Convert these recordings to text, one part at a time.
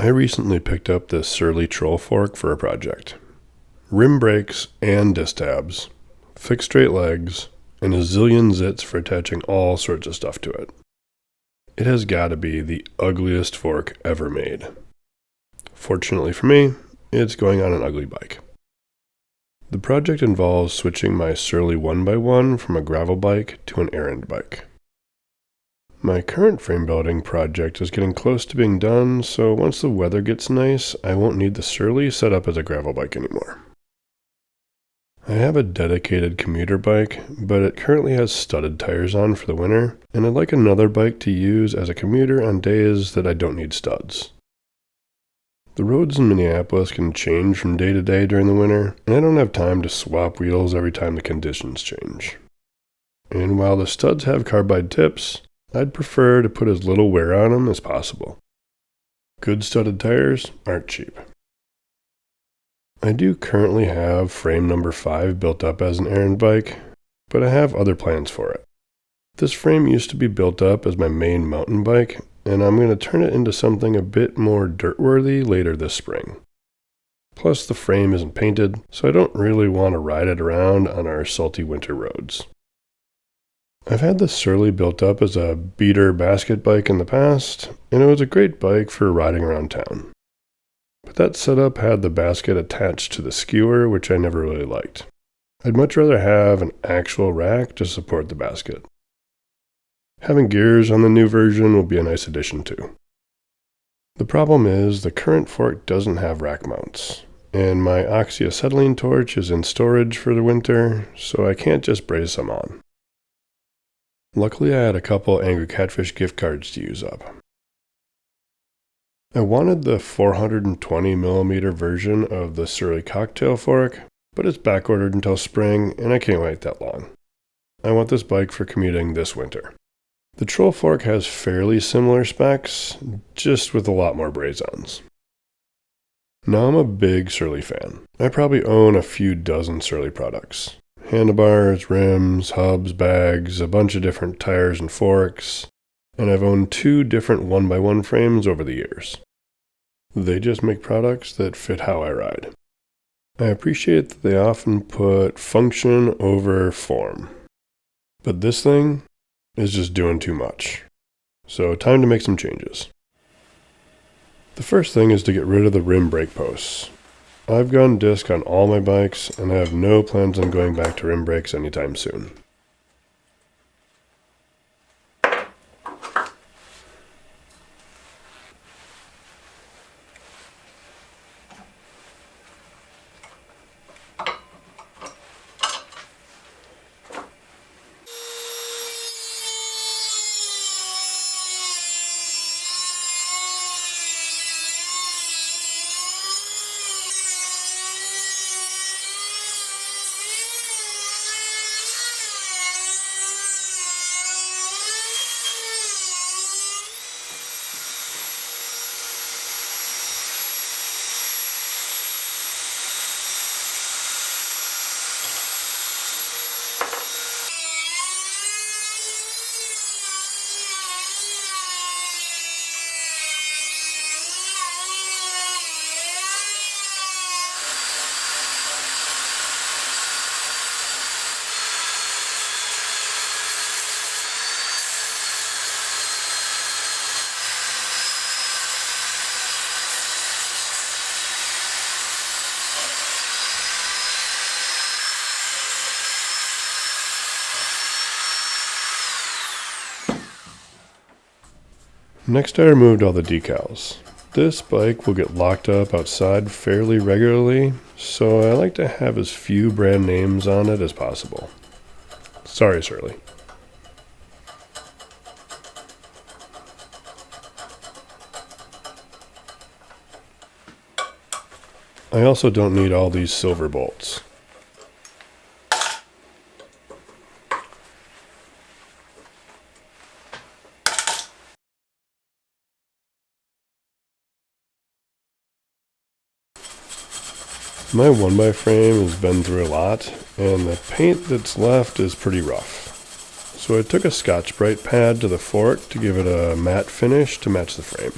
I recently picked up this Surly Troll fork for a project. Rim brakes and disc tabs, fixed straight legs, and a zillion zits for attaching all sorts of stuff to it. It has got to be the ugliest fork ever made. Fortunately for me, it's going on an ugly bike. The project involves switching my Surly 1x1 from a gravel bike to an errand bike. My current frame building project is getting close to being done, so once the weather gets nice, I won't need the Surly set up as a gravel bike anymore. I have a dedicated commuter bike, but it currently has studded tires on for the winter, and I'd like another bike to use as a commuter on days that I don't need studs. The roads in Minneapolis can change from day to day during the winter, and I don't have time to swap wheels every time the conditions change. And while the studs have carbide tips, I'd prefer to put as little wear on them as possible. Good studded tires aren't cheap. I do currently have frame number 5 built up as an errand bike, but I have other plans for it. This frame used to be built up as my main mountain bike, and I'm going to turn it into something a bit more dirt-worthy later this spring. Plus the frame isn't painted, so I don't really want to ride it around on our salty winter roads. I've had the Surly built up as a beater basket bike in the past, and it was a great bike for riding around town. But that setup had the basket attached to the skewer, which I never really liked. I'd much rather have an actual rack to support the basket. Having gears on the new version will be a nice addition too. The problem is the current fork doesn't have rack mounts, and my oxyacetylene torch is in storage for the winter, so I can't just braze some on. Luckily, I had a couple Angry Catfish gift cards to use up. I wanted the 420mm version of the Surly cocktail fork, but it's backordered until spring, and I can't wait that long. I want this bike for commuting this winter. The Troll fork has fairly similar specs, just with a lot more braze-ons. Now I'm a big Surly fan. I probably own a few dozen Surly products. Handlebars, rims, hubs, bags, a bunch of different tires and forks, and I've owned 2 different 1x1 frames over the years. They just make products that fit how I ride. I appreciate that they often put function over form, but this thing is just doing too much. So time to make some changes. The first thing is to get rid of the rim brake posts. I've gone disc on all my bikes, and I have no plans on going back to rim brakes anytime soon. Next, I removed all the decals. This bike will get locked up outside fairly regularly, so I like to have as few brand names on it as possible. Sorry, Surly. I also don't need all these silver bolts. My 1x frame has been through a lot, and the paint that's left is pretty rough. So I took a Scotch-Brite pad to the fork to give it a matte finish to match the frame.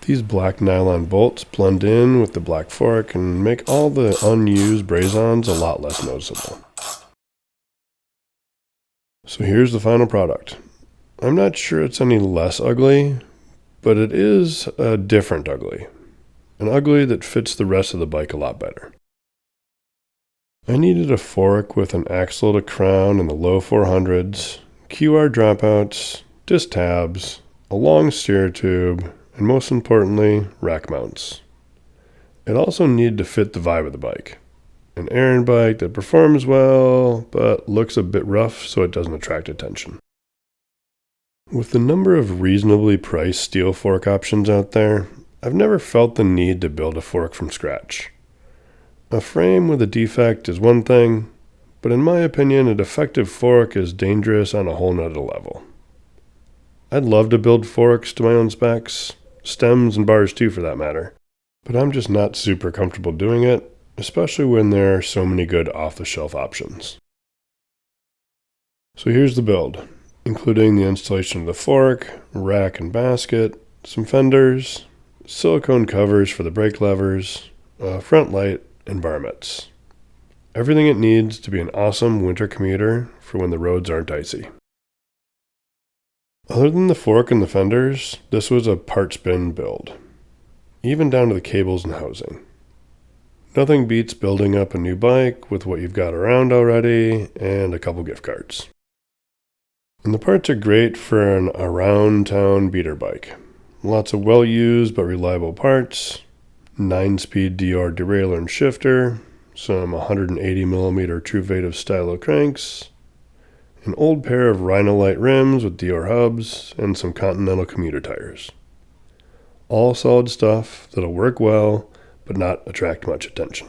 These black nylon bolts blend in with the black fork and make all the unused brazons a lot less noticeable. So here's the final product. I'm not sure it's any less ugly, but it is a different ugly. An ugly that fits the rest of the bike a lot better. I needed a fork with an axle to crown in the low 400s, QR dropouts, disc tabs, a long steer tube, and most importantly, rack mounts. It also needed to fit the vibe of the bike. An errand bike that performs well, but looks a bit rough so it doesn't attract attention. With the number of reasonably priced steel fork options out there, I've never felt the need to build a fork from scratch. A frame with a defect is one thing, but in my opinion, a defective fork is dangerous on a whole nother level. I'd love to build forks to my own specs, stems and bars too for that matter, but I'm just not super comfortable doing it, especially when there are so many good off-the-shelf options. So here's the build, including the installation of the fork, rack and basket, some fenders, silicone covers for the brake levers, a front light, and bar mitts. Everything it needs to be an awesome winter commuter for when the roads aren't icy. Other than the fork and the fenders, this was a parts bin build, even down to the cables and housing. Nothing beats building up a new bike with what you've got around already and a couple gift cards. And the parts are great for an around-town beater bike. Lots of well-used but reliable parts, 9-speed Dior derailleur and shifter, some 180mm True Vative stylo cranks, an old pair of Rhinolite rims with Dior hubs, and some Continental Commuter tires. All solid stuff that'll work well, but not attract much attention.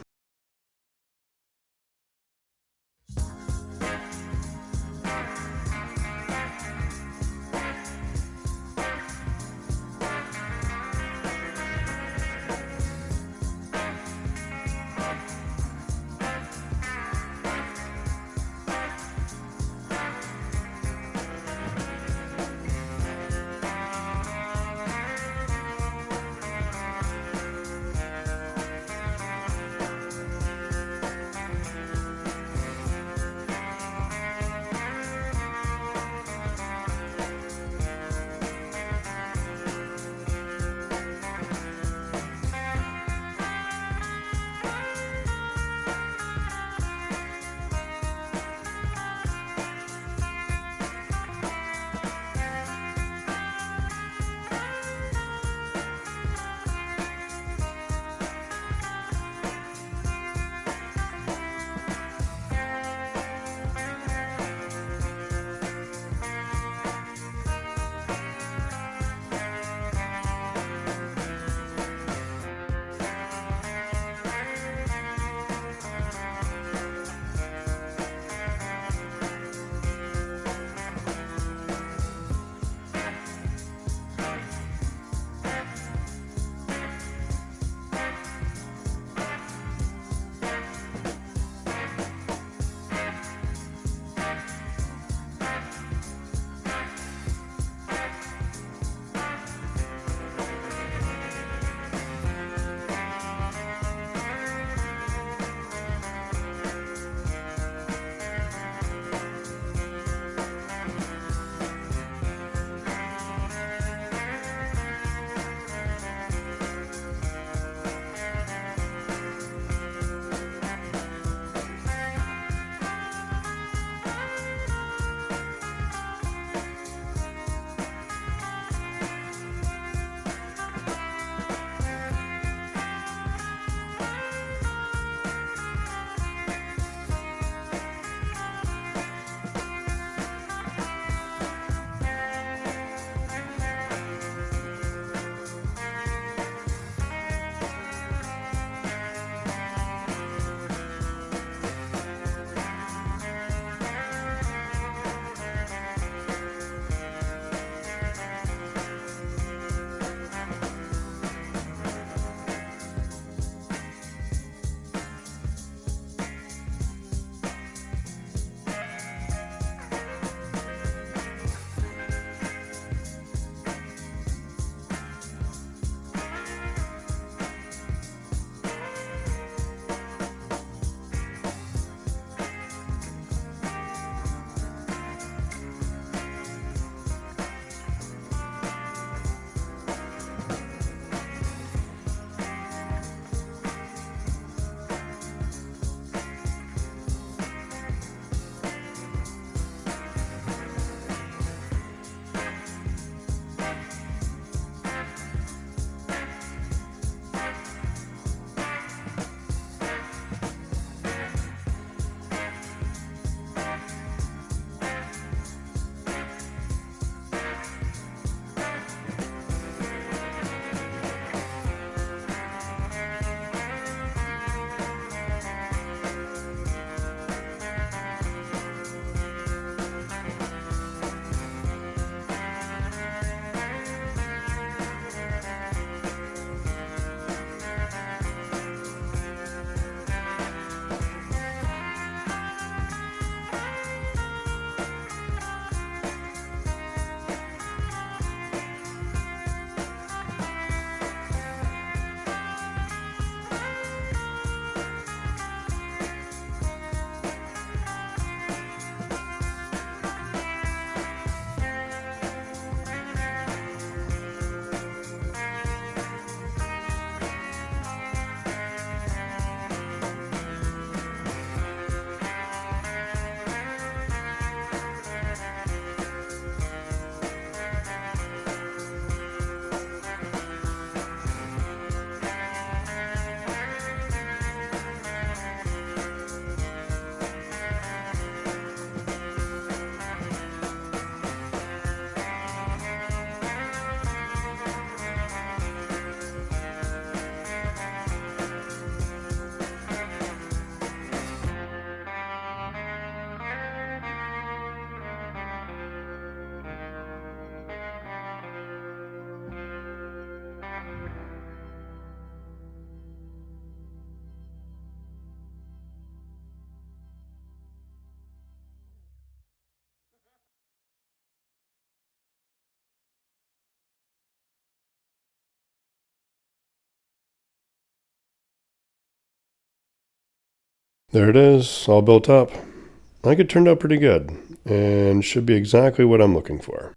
There it is, all built up. I think it turned out pretty good, and should be exactly what I'm looking for.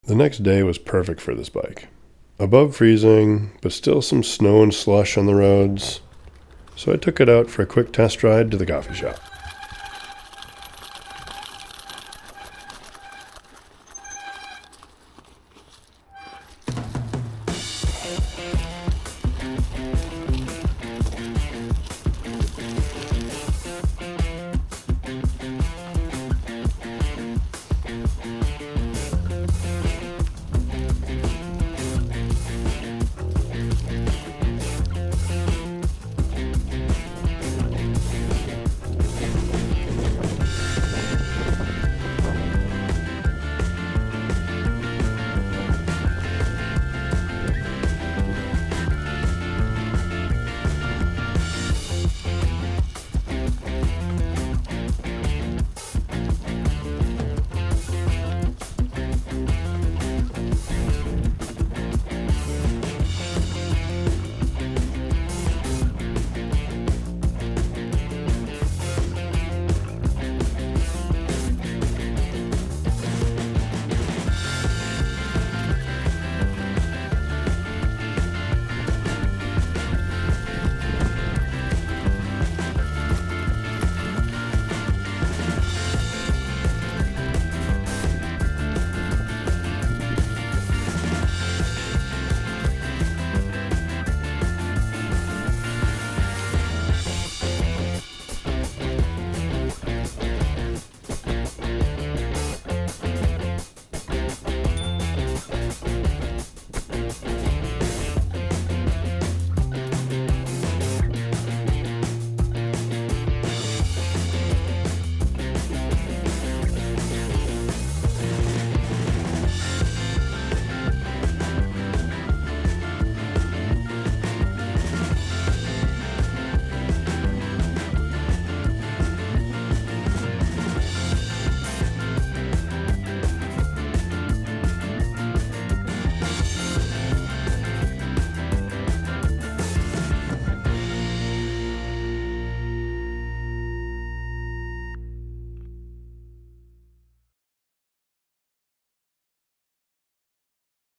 The next day was perfect for this bike. Above freezing, but still some snow and slush on the roads, so I took it out for a quick test ride to the coffee shop.